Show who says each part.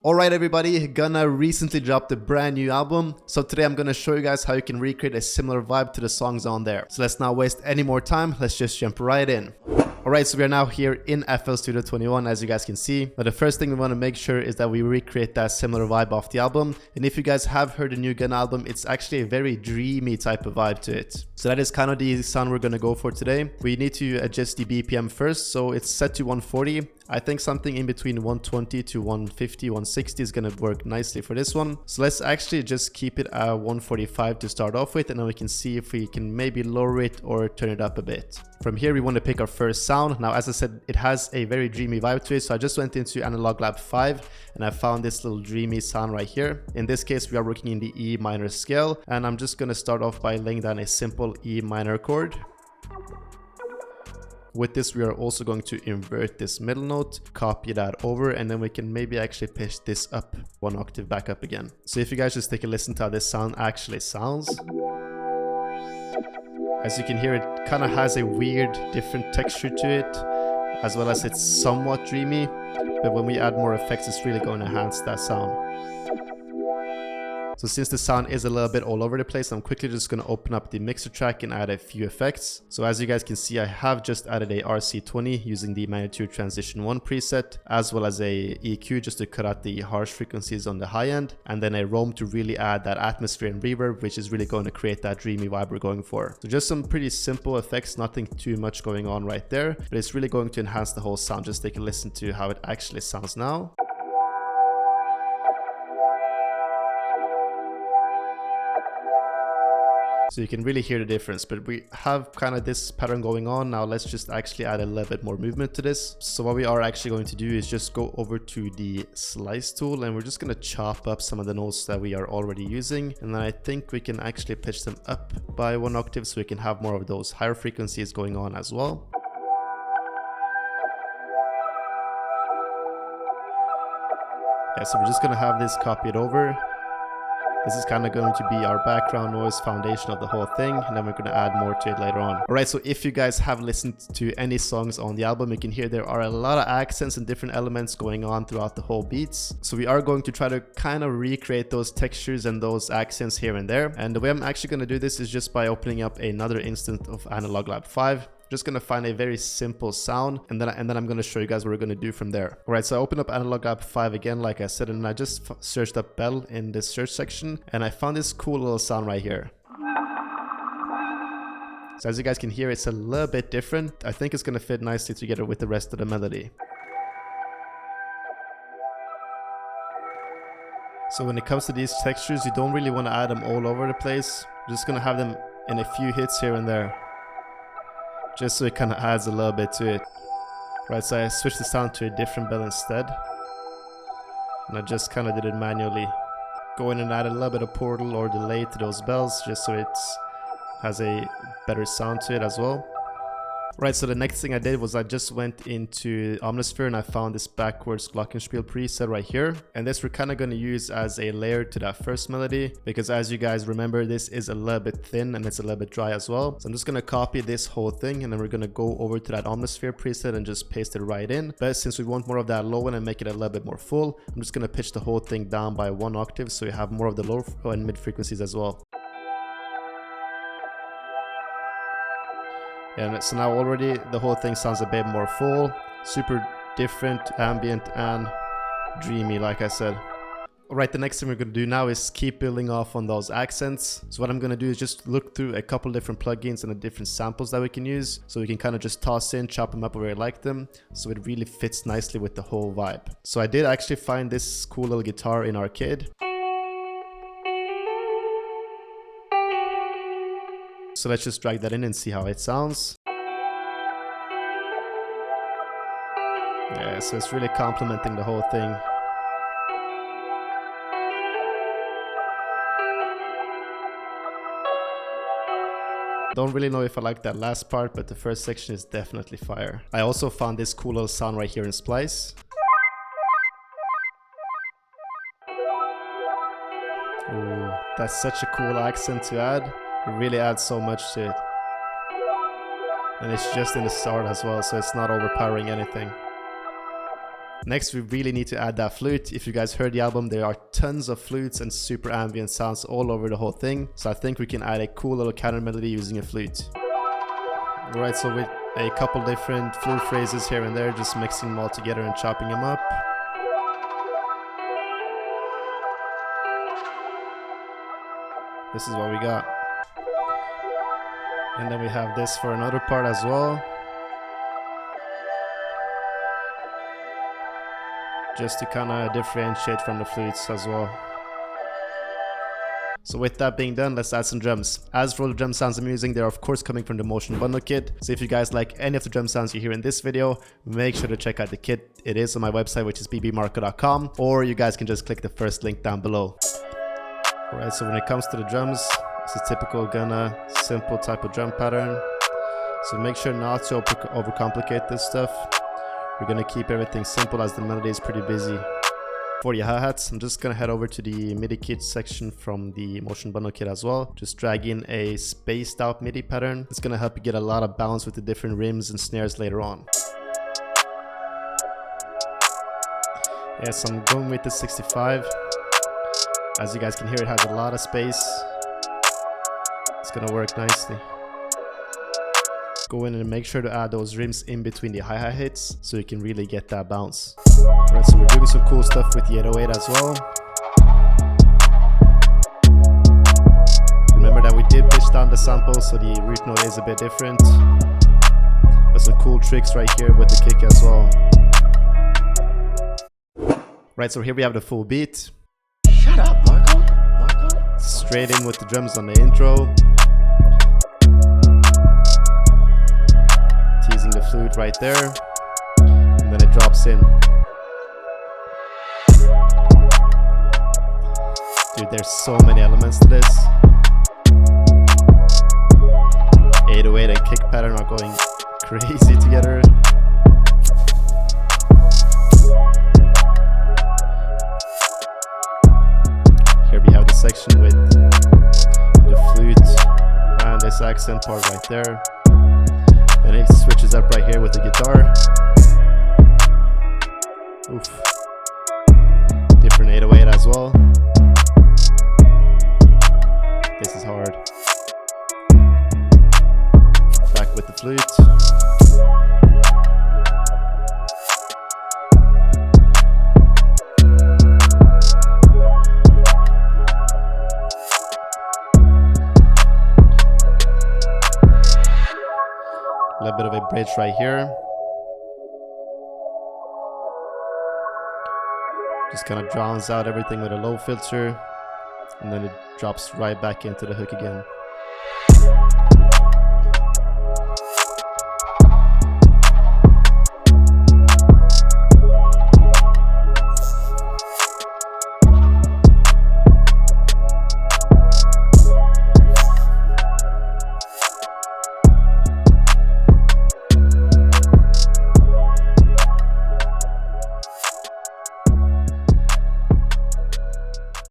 Speaker 1: Alright everybody, Gunna recently dropped a brand new album, so today I'm gonna show you guys how you can recreate a similar vibe to the songs on there. So let's not waste any more time, let's just jump right in. Alright, so we are now here in FL Studio 21, as you guys can see. But the first thing we want to make sure is that we recreate that similar vibe off the album. And if you guys have heard the new Gunna album, it's actually a very dreamy type of vibe to it. So that is kind of the sound we're going to go for today. We need to adjust the BPM first, so it's set to 140. I think something in between 120 to 150, 160 is going to work nicely for this one. So let's actually just keep it at 145 to start off with, and then we can see if we can maybe lower it or turn it up a bit. From here, we want to pick our first sound. Now, as I said, it has a very dreamy vibe to it, so I just went into Analog Lab 5 and I found this little dreamy sound right here. In this case, we are working in the E minor scale, and I'm just going to start off by laying down a simple E minor chord. With this, we are also going to invert this middle note, copy that over, and then we can maybe actually pitch this up one octave back up again. So if you guys just take a listen to how this sound actually sounds. As you can hear, it kind of has a weird, different texture to it, as well as it's somewhat dreamy, but when we add more effects, it's really going to enhance that sound. So since the sound is a little bit all over the place, I'm quickly just going to open up the mixer track and add a few effects. So as you guys can see, I have just added a RC20 using the Magnitude Transition 1 preset, as well as a EQ just to cut out the harsh frequencies on the high end, and then a roam to really add that atmosphere and reverb, which is really going to create that dreamy vibe we're going for. So just some pretty simple effects, nothing too much going on right there, but it's really going to enhance the whole sound. Just take a listen to how it actually sounds now. So you can really hear the difference, but we have kind of this pattern going on. Now let's just actually add a little bit more movement to this. So what we are actually going to do is just go over to the slice tool, and we're just going to chop up some of the notes that we are already using. And then I think we can actually pitch them up by one octave so we can have more of those higher frequencies going on as well. Yeah, so we're just going to have this copied over. This is kind of going to be our background noise foundation of the whole thing, and then we're going to add more to it later on. Alright, so if you guys have listened to any songs on the album, you can hear there are a lot of accents and different elements going on throughout the whole beats. So we are going to try to kind of recreate those textures and those accents here and there. And the way I'm actually going to do this is just by opening up another instance of Analog Lab 5. Just going to find a very simple sound, and then I'm going to show you guys what we're going to do from there. Alright, so I opened up Analog Lab 5 again, like I said, and I just searched up Bell in this search section, and I found this cool little sound right here. So as you guys can hear, it's a little bit different. I think it's going to fit nicely together with the rest of the melody. So when it comes to these textures, you don't really want to add them all over the place. You're just going to have them in a few hits here and there, just so it kind of adds a little bit to it. Right, so I switched the sound to a different bell instead, and I just kind of did it manually. Go in and add a little bit of portal or delay to those bells, just so it has a better sound to it as well. Right, so the next thing I did was I just went into Omnisphere and I found this backwards glockenspiel preset right here. And this we're kind of going to use as a layer to that first melody, because as you guys remember, this is a little bit thin and it's a little bit dry as well. So I'm just going to copy this whole thing, and then we're going to go over to that Omnisphere preset and just paste it right in. But since we want more of that low end and make it a little bit more full, I'm just going to pitch the whole thing down by one octave so you have more of the low and mid frequencies as well. And so now already the whole thing sounds a bit more full, super different, ambient and dreamy, like I said. Alright, the next thing we're going to do now is keep building off on those accents. So what I'm going to do is just look through a couple different plugins and the different samples that we can use, so we can kind of just toss in, chop them up where I like them, so it really fits nicely with the whole vibe. So I did actually find this cool little guitar in Arcade. So let's just drag that in and see how it sounds. Yeah, so it's really complementing the whole thing. Don't really know if I like that last part, but the first section is definitely fire. I also found this cool little sound right here in Splice. Ooh, that's such a cool accent to add. It really adds so much to it. And it's just in the start as well, so it's not overpowering anything. Next, we really need to add that flute. If you guys heard the album, there are tons of flutes and super ambient sounds all over the whole thing. So I think we can add a cool little counter melody using a flute. Alright, so with a couple different flute phrases here and there, just mixing them all together and chopping them up. This is what we got. And then we have this for another part as well. Just to kind of differentiate from the flutes as well. So with that being done, let's add some drums. As for all the drum sounds I'm using, they're of course coming from the Motion Bundle kit. So if you guys like any of the drum sounds you hear in this video, make sure to check out the kit. It is on my website, which is BBMarko.com, or you guys can just click the first link down below. Alright, so when it comes to the drums, it's a typical Gunna simple type of drum pattern. So make sure not to overcomplicate this stuff. We're gonna keep everything simple as the melody is pretty busy. For the hi-hats, I'm just gonna head over to the MIDI kit section from the Motion Bundle kit as well. Just drag in a spaced out MIDI pattern. It's gonna help you get a lot of balance with the different rims and snares later on. Yes, I'm going with the 65. As you guys can hear, it has a lot of space. It's gonna work nicely. Go in and make sure to add those rims in between the hi-hat hits so you can really get that bounce. Alright, so we're doing some cool stuff with the 808 as well. Remember that we did pitch down the sample, so the root note is a bit different. But some cool tricks right here with the kick as well. Right, so here we have the full beat.
Speaker 2: Shut up, Marko.
Speaker 1: Straight in with the drums on the intro. Teasing the flute right there, and then it drops in. Dude, there's so many elements to this. 808 and kick pattern are going crazy together. Here we have the section with the flute and this accent part right there. Then it switches up right here with the guitar. Oof. Different 808 as well. This is hard. Back with the flute. A little bit of a bridge right here. Just kind of drowns out everything with a low filter, and then it drops right back into the hook again.